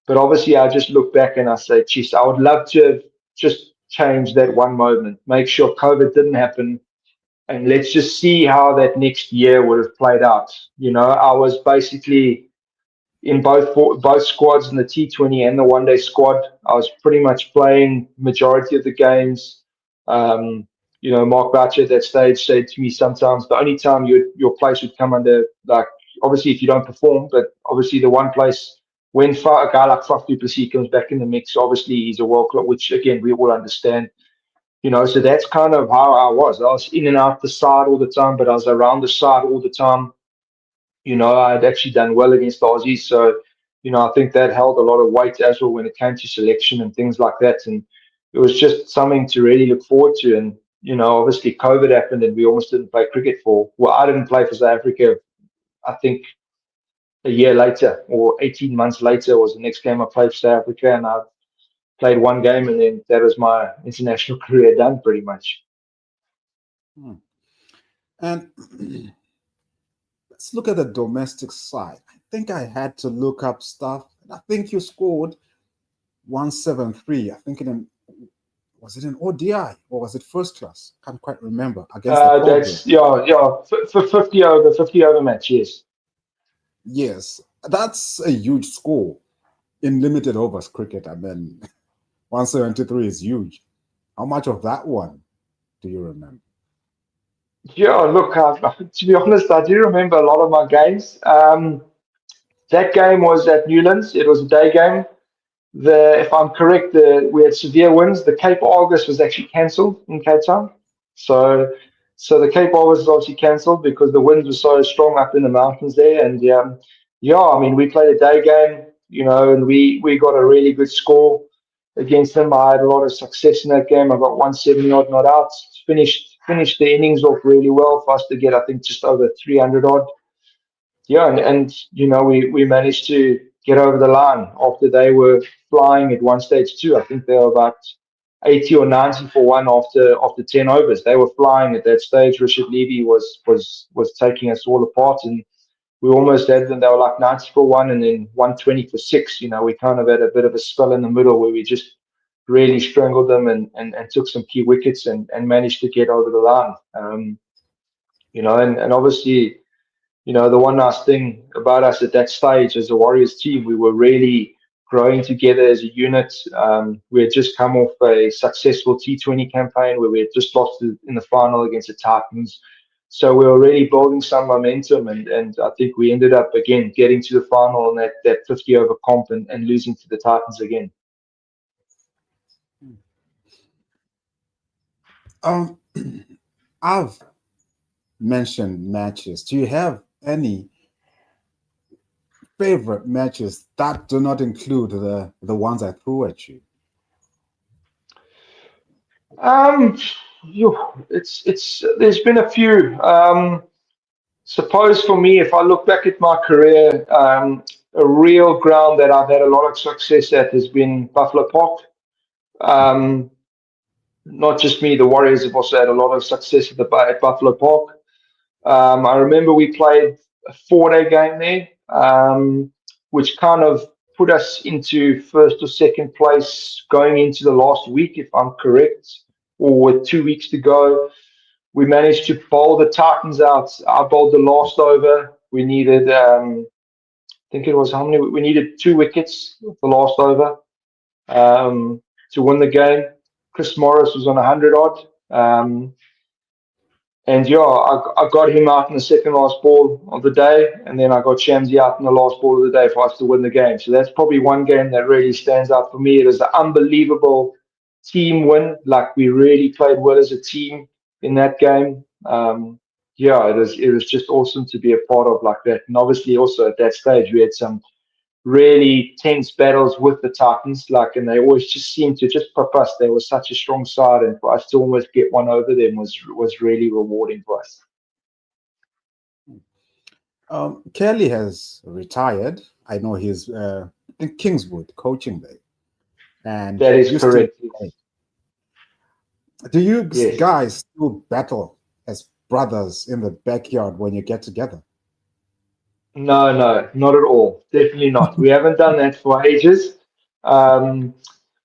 But obviously, I just look back and I say, geez, I would love to have just changed that one moment, make sure COVID didn't happen, and let's just see how that next year would have played out. I was basically in both squads, in the T20 and the one day squad. I was pretty much playing majority of the games. Mark Boucher at that stage said to me sometimes the only time your place would come under, like, obviously if you don't perform, but obviously the one place when a guy like Faf du Plessis comes back in the mix, obviously he's a world class, which again we all understand. So that's kind of how I was. I was in and out the side all the time, but I was around the side all the time. I'd actually done well against the Aussies. So, I think that held a lot of weight as well when it came to selection and things like that. And it was just something to really look forward to. And, obviously COVID happened and we almost didn't play cricket well, I didn't play for South Africa, I think a year later or 18 months later was the next game I played for South Africa. And I played one game and then that was my international career done pretty much. Hmm. And let's look at the domestic side. I think I had to look up stuff. I think you scored 173. I think was it an ODI or was it first class? Can't quite remember. Against the Cobras. That's, yeah, for 50 over match, yes. Yes, that's a huge score in limited overs cricket. I mean, 173 is huge. How much of that one do you remember? Yeah, look, to be honest, I do remember a lot of my games. That game was at Newlands. It was a day game. If I'm correct, we had severe winds. The Cape Argus was actually cancelled in Cape Town. So, so the Cape Argus was obviously cancelled because the winds were so strong up in the mountains there. And yeah, I mean, we played a day game, and we got a really good score against them. I had a lot of success in that game. I got 170 odd not out. Finished the innings off really well for us to get, I think, just over 300 odd. Yeah, and we managed to get over the line after they were flying at one stage too. I think they were about 80 or 90 for one after 10 overs. They were flying at that stage. Richard Levy was taking us all apart, and we almost had them. They were like 90 for one, and then 120 for six. We kind of had a bit of a spell in the middle where we just really strangled them and took some key wickets and managed to get over the line. And obviously, the one nice thing about us at that stage as a Warriors team, we were really growing together as a unit. We had just come off a successful T20 campaign where we had just lost in the final against the Titans. So we were really building some momentum, and I think we ended up again getting to the final in that 50 over comp and losing to the Titans again. Um, I've mentioned matches. Do you have any favorite matches that do not include the ones I threw at you? Um, it's there's been a few. Suppose for me, if I look back at my career, a real ground that I've had a lot of success at has been Buffalo Park. Um, Not just me, the Warriors have also had a lot of success at Buffalo Park. I remember we played a 4-day game there, which kind of put us into first or second place going into the last week, if I'm correct, or with 2 weeks to go. We managed to bowl the Titans out. I bowled the last over. We needed, I think it was how many? We needed 2 wickets the last over to win the game. Chris Morris was on 100 odd. And yeah, I got him out in the second last ball of the day, and then I got Shamsi out in the last ball of the day for us to win the game. So that's probably one game that really stands out for me. It was an unbelievable team win. Like we really played well as a team in that game. Yeah, it was just awesome to be a part of like that. And obviously, also at that stage, we had some really tense battles with the Titans, like, and they always just seemed to just pop us. They were such a strong side, and for us to almost get one over them was really rewarding for us. Kelly has retired. I know he's in Kingswood coaching there, and That is you still correct. play. Do you Yes. guys still battle as brothers in the backyard when you get together? No, no, not at all. Definitely not. We haven't done that for ages. Um,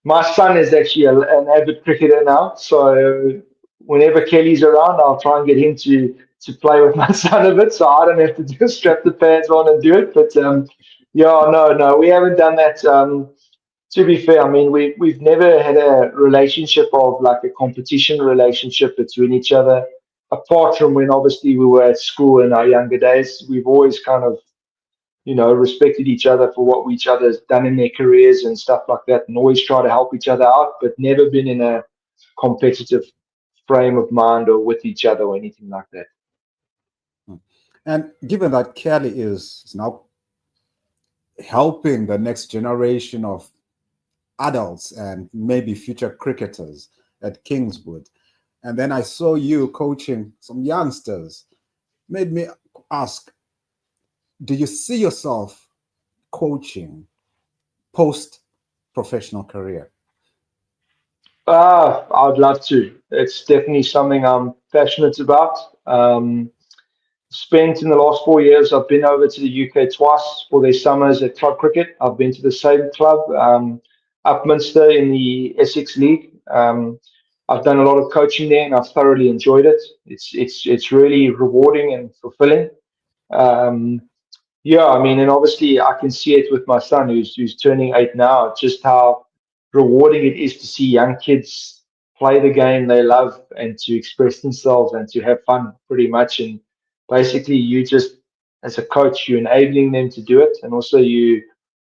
my son is actually an avid cricketer now, so whenever Kelly's around, I'll try and get him to play with my son a bit, so I don't have to just strap the pads on and do it. But yeah, no, no, we haven't done that. To be fair, I mean, we've never had a relationship of like a competition relationship between each other. Apart from when obviously we were at school in our younger days, we've always kind of respected each other for what each other's done in their careers and stuff like that, and always try to help each other out, but never been in a competitive frame of mind or with each other or anything like that. And given that Kelly is now helping the next generation of adults and maybe future cricketers at Kingswood, and then I saw you coaching some youngsters, made me ask, do you see yourself coaching post professional career? I'd love to. It's definitely something I'm passionate about. Spent in the last 4 years, I've been over to the UK twice for their summers at club cricket. I've been to the same club, Upminster in the Essex League. I've done a lot of coaching there, and I've thoroughly enjoyed it. It's really rewarding and fulfilling. Um, yeah, I mean, and obviously I can see it with my son who's turning 8 now, just how rewarding it is to see young kids play the game they love and to express themselves and to have fun pretty much. And basically you just as a coach, you're enabling them to do it, and also you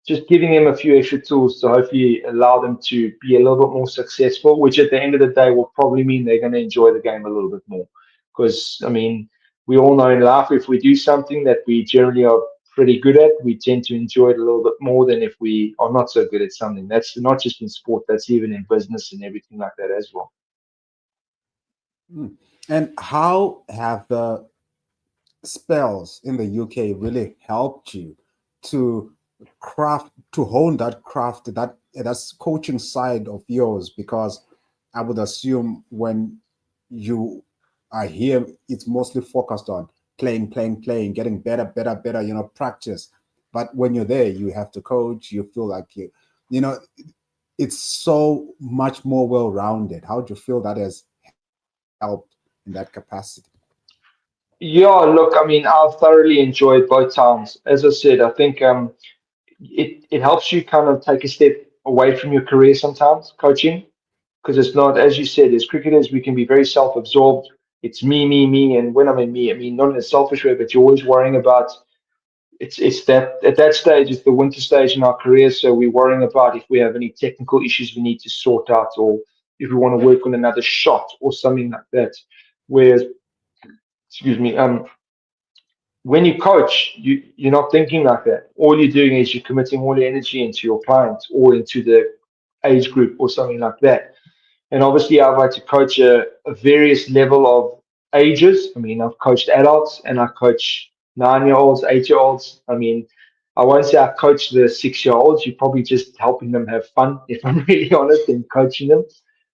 just giving them a few extra tools to hopefully allow them to be a little bit more successful, which at the end of the day will probably mean they're going to enjoy the game a little bit more. Because I mean, we all know in life if we do something that we generally are pretty good at, we tend to enjoy it a little bit more than if we are not so good at something. That's not just in sport, that's even in business and everything like that as well. Mm. And how have the spells in the UK really helped you to to hone that craft, that's coaching side of yours? Because I would assume when you are here, it's mostly focused on playing, getting better, practice. But when you're there, you have to coach. You feel like you know, it's so much more well-rounded. How do you feel that has helped in that capacity? Yeah, look, I mean, I've thoroughly enjoyed both times. As I said, I think it helps you kind of take a step away from your career sometimes, coaching, because it's not, as you said, as cricketers, we can be very self-absorbed. It's me. And when I mean me, I mean not in a selfish way, but you're always worrying about it's that at that stage, it's the winter stage in our career. So we're worrying about if we have any technical issues we need to sort out, or if we want to work on another shot or something like that. Whereas, excuse me, when you coach, you're not thinking like that. All you're doing is you're committing all your energy into your client or into the age group or something like that. And obviously, I've had to coach a various level of ages. I mean, I've coached adults and I coach 9-year-olds, 8-year-olds. I mean, I won't say I coach the 6-year-olds. You're probably just helping them have fun, if I'm really honest, in coaching them.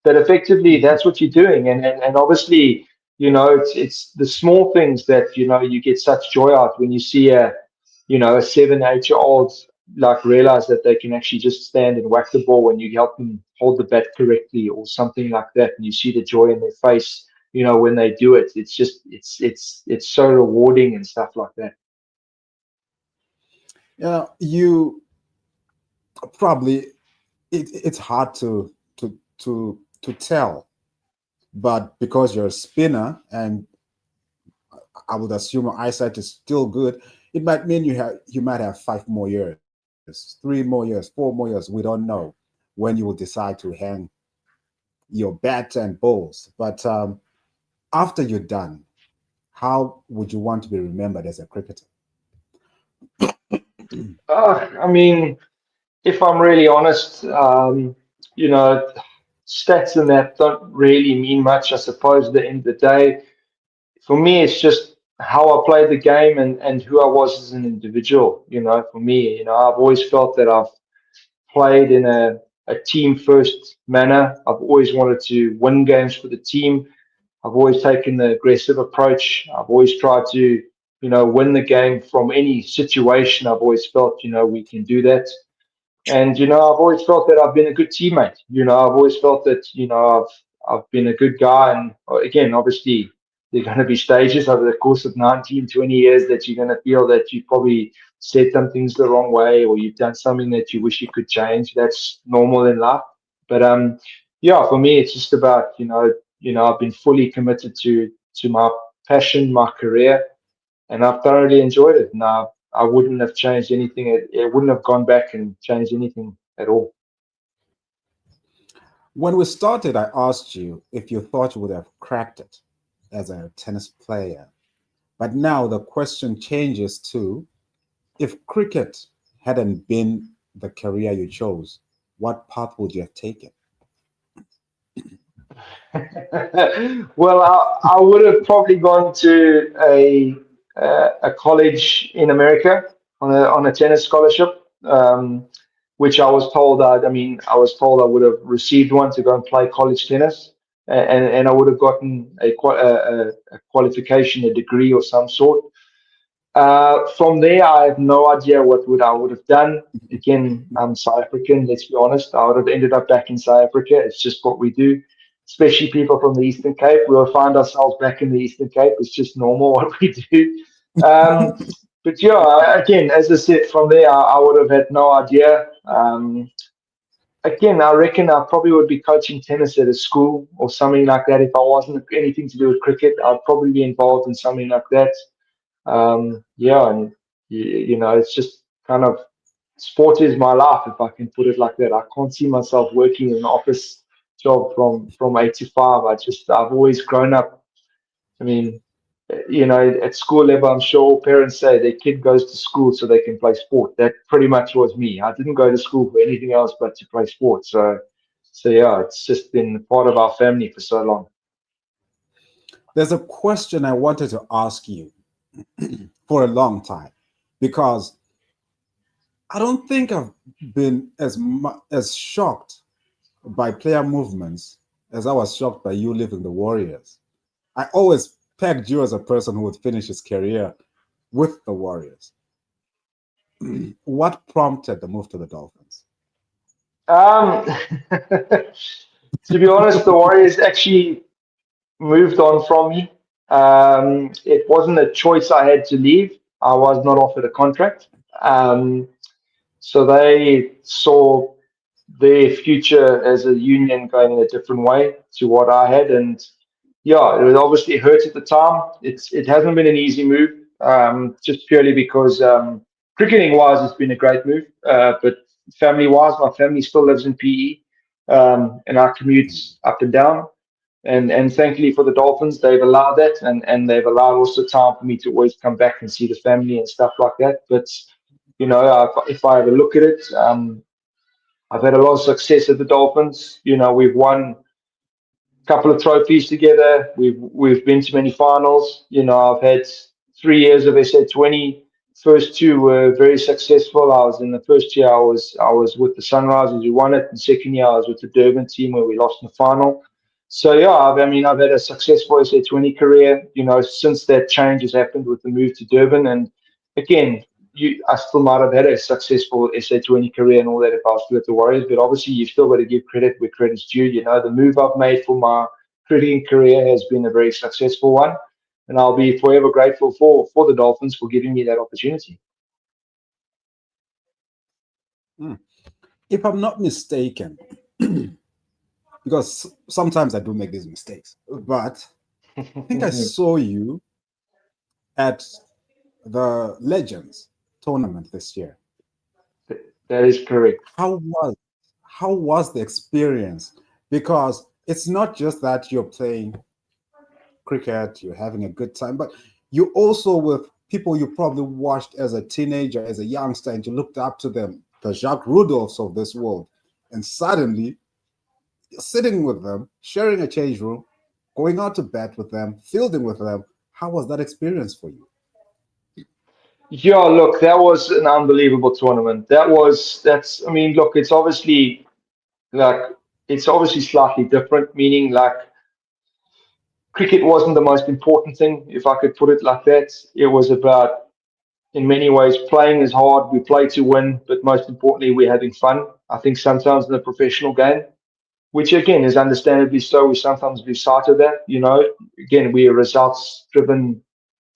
But effectively, that's what you're doing. And obviously, it's the small things that, you get such joy out when you see a 7, 8-year-old like realize that they can actually just stand and whack the ball when you help them hold the bat correctly or something like that, and you see the joy in their face, when they do it. It's just it's so rewarding and stuff like that. You probably, it's hard to tell, but because you're a spinner and I would assume your eyesight is still good, it might mean you might have 5 more years, 3 more years, 4 more years. We don't know when you will decide to hang your bat and balls. But after you're done, how would you want to be remembered as a cricketer? I mean, if I'm really honest, you know, stats and that don't really mean much, I suppose, at the end of the day. For me, it's just how I played the game and who I was as an individual. For me, I've always felt that I've played in a team first manner. I've always wanted to win games for the team. I've always taken the aggressive approach. I've always tried to, win the game from any situation. I've always felt, we can do that. And I've always felt that I've been a good teammate. I've always felt that I've been a good guy. And again, obviously, there are going to be stages over the course of 19, 20 years that you're going to feel that you probably said some things the wrong way, or you've done something that you wish you could change. That's normal in life. But yeah, for me, it's just about I've been fully committed to my passion, my career, and I've thoroughly enjoyed it. And I wouldn't have changed anything. It wouldn't have gone back and changed anything at all. When we started, I asked you if you thought you would have cracked it as a tennis player. But now the question changes to, if cricket hadn't been the career you chose, what path would you have taken? Well, I would have probably gone to a college in America on a tennis scholarship, which I was told I would have received one to go and play college tennis, and I would have gotten a qualification, a degree or some sort. From there, I have no idea what would I would have done. Again, I'm South African. Let's be honest. I would have ended up back in South Africa. It's just what we do, especially people from the Eastern Cape. We'll find ourselves back in the Eastern Cape. It's just normal what we do. Um, but yeah, again, as I said, from there, I would have had no idea. Again, I reckon I probably would be coaching tennis at a school or something like that. If I wasn't anything to do with cricket, I'd probably be involved in something like that. Yeah, and it's just kind of sport is my life, if I can put it like that. I can't see myself working in an office job from 8 to 5. I've always grown up. I mean, At school level, I'm sure parents say their kid goes to school so they can play sport. That pretty much was me. I didn't go to school for anything else but to play sport. So yeah, it's just been part of our family for so long. There's a question I wanted to ask you for a long time because I don't think I've been as shocked by player movements as I was shocked by you leaving the Warriors. I always pegged you as a person who would finish his career with the Warriors. What prompted the move to the Dolphins? Um, to be honest, the Warriors actually moved on from me. It wasn't a choice I had to leave. I was not offered a contract. Um, so they saw their future as a union going in a different way to what I had. And yeah, it obviously hurt at the time. It hasn't been an easy move, just purely because cricketing wise, it's been a great move. But family wise, my family still lives in PE, and I commute up and down. And thankfully for the Dolphins, they've allowed that, and they've allowed also time for me to always come back and see the family and stuff like that. But if I ever look at it, I've had a lot of success at the Dolphins. We've won couple of trophies together. We've been to many finals. I've had 3 years of SA20. First two were very successful. I was in the first year. I was with the Sunrisers. We won it. The second year, I was with the Durban team where we lost in the final. So yeah, I've had a successful SA20 career. Since that change has happened with the move to Durban, and again, I still might have had a successful SA20 career and all that if I was still at the Warriors, but obviously you've still got to give credit where credit's due. The move I've made for my cricketing career has been a very successful one, and I'll be forever grateful for the Dolphins for giving me that opportunity. Hmm. If I'm not mistaken, because sometimes I do make these mistakes, but I think I saw you at the Legends tournament this year. That is correct. How was how was the experience? Because it's not just that you're playing cricket, you're having a good time, but you also with people you probably watched as a teenager, as a youngster, and you looked up to them, the Jacques Rudolphs of this world, and suddenly you're sitting with them, sharing a change room, going out to bat with them, fielding with them. How was that experience for you? Yeah, look, that was an unbelievable tournament. I mean, look, like, it's obviously slightly different, meaning like cricket wasn't the most important thing, if I could put it like that. It was about, in many ways, playing is hard. We play to win, but most importantly, we're having fun. I think sometimes in the professional game, which again is understandably so, we sometimes lose sight of that. Again, we're a results driven,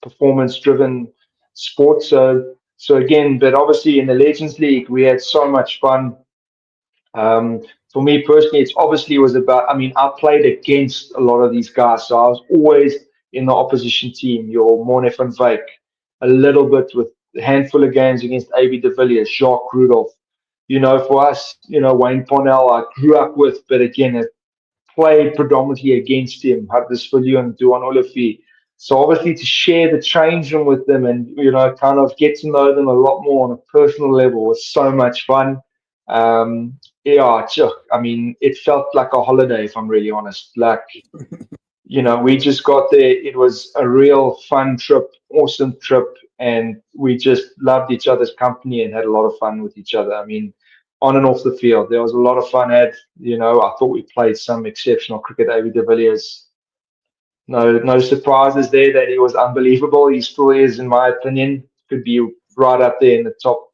performance driven sport. So again, but obviously in the Legends League, we had so much fun. Um, for me personally, it's obviously was about. I mean, I played against a lot of these guys, so I was always in the opposition team. Your Morne van Wyk, a little bit with a handful of games against AB de Villiers, Jacques Rudolph. For us, Wayne Ponnell, I grew up with, but again, played predominantly against him, Huddersfield and Duan Olifi. So obviously to share the change room with them and kind of get to know them a lot more on a personal level was so much fun. Yeah, I mean, it felt like a holiday if I'm really honest. Like, we just got there. It was a real fun trip, awesome trip, and we just loved each other's company and had a lot of fun with each other. I mean, on and off the field, there was a lot of fun. I thought we played some exceptional cricket. David de Villiers, no surprises there that he was unbelievable. He still is, in my opinion, could be right up there in the top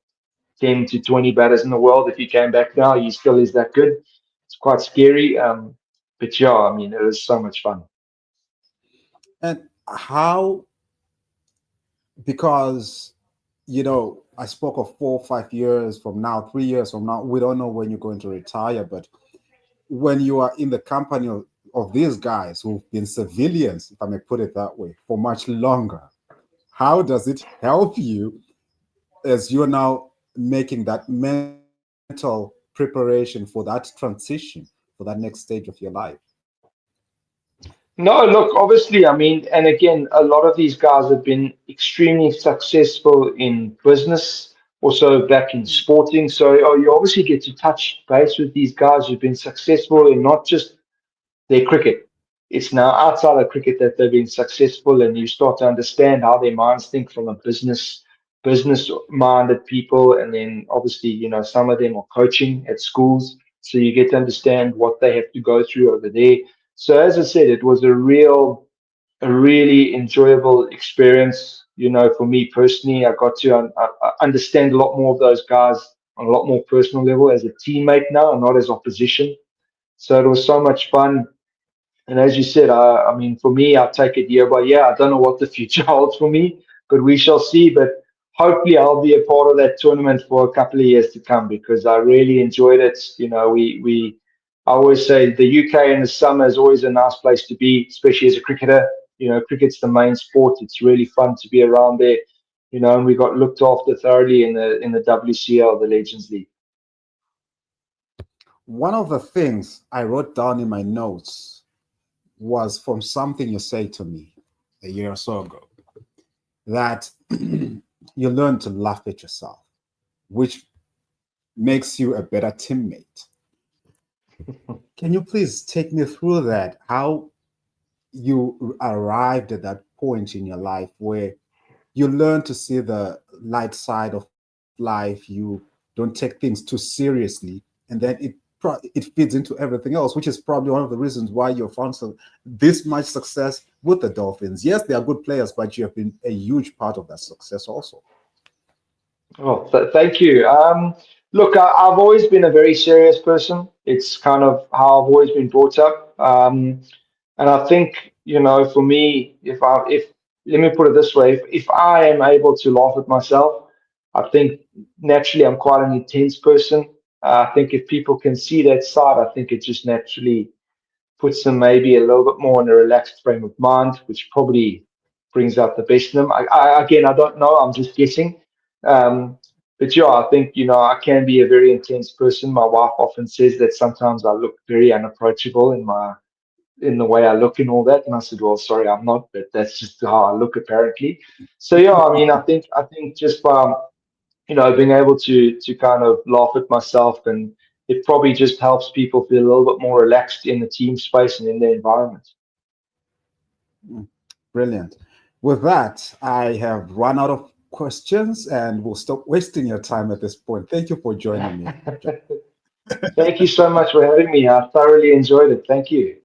10 to 20 batters in the world. If he came back now, he still is that good. It's quite scary. But yeah, I mean, it was so much fun. And how, because, I spoke of 4 or 5 years from now, 3 years from now, we don't know when you're going to retire, but when you are in the company of these guys who've been civilians, if I may put it that way, for much longer, how does it help you as you're now making that mental preparation for that transition, for that next stage of your life? No, look, obviously, I mean, and again, a lot of these guys have been extremely successful in business, also back in sporting. So you obviously get to touch base with these guys who've been successful in not just their cricket. It's now outside of cricket that they've been successful, and you start to understand how their minds think from a business minded people. And then obviously, some of them are coaching at schools, so you get to understand what they have to go through over there. So as I said, it was a really enjoyable experience. For me personally, I got to understand a lot more of those guys on a lot more personal level as a teammate now, and not as opposition. So it was so much fun. And as you said, I mean, for me, I take it year by year. I don't know what the future holds for me, but we shall see. But hopefully, I'll be a part of that tournament for a couple of years to come because I really enjoyed it. I always say the UK in the summer is always a nice place to be, especially as a cricketer. Cricket's the main sport. It's really fun to be around there. And we got looked after thoroughly in the WCL, the Legends League. One of the things I wrote down in my notes was from something you said to me a year or so ago, that you learn to laugh at yourself, which makes you a better teammate. Can you please take me through that? How you arrived at that point in your life where you learn to see the light side of life. You don't take things too seriously, and then it feeds into everything else, which is probably one of the reasons why you've found this much success with the Dolphins. Yes, they are good players, but you have been a huge part of that success also. Well, thank you. Look, I've always been a very serious person. It's kind of how I've always been brought up. And I think, for me, if let me put it this way, if I am able to laugh at myself, I think naturally I'm quite an intense person. I think if people can see that side, I think it just naturally puts them maybe a little bit more in a relaxed frame of mind, which probably brings out the best in them. Again, I don't know. I'm just guessing. Um, but yeah, I think I can be a very intense person. My wife often says that sometimes I look very unapproachable in the way I look and all that. And I said, well, sorry, I'm not, but that's just how I look apparently. So yeah, I mean, I think just by being able to kind of laugh at myself, and it probably just helps people feel a little bit more relaxed in the team space and in the environment. Mm, brilliant. With that, I have run out of questions and we'll stop wasting your time at this point. Thank you for joining me. Thank you so much for having me. I thoroughly enjoyed it. Thank you.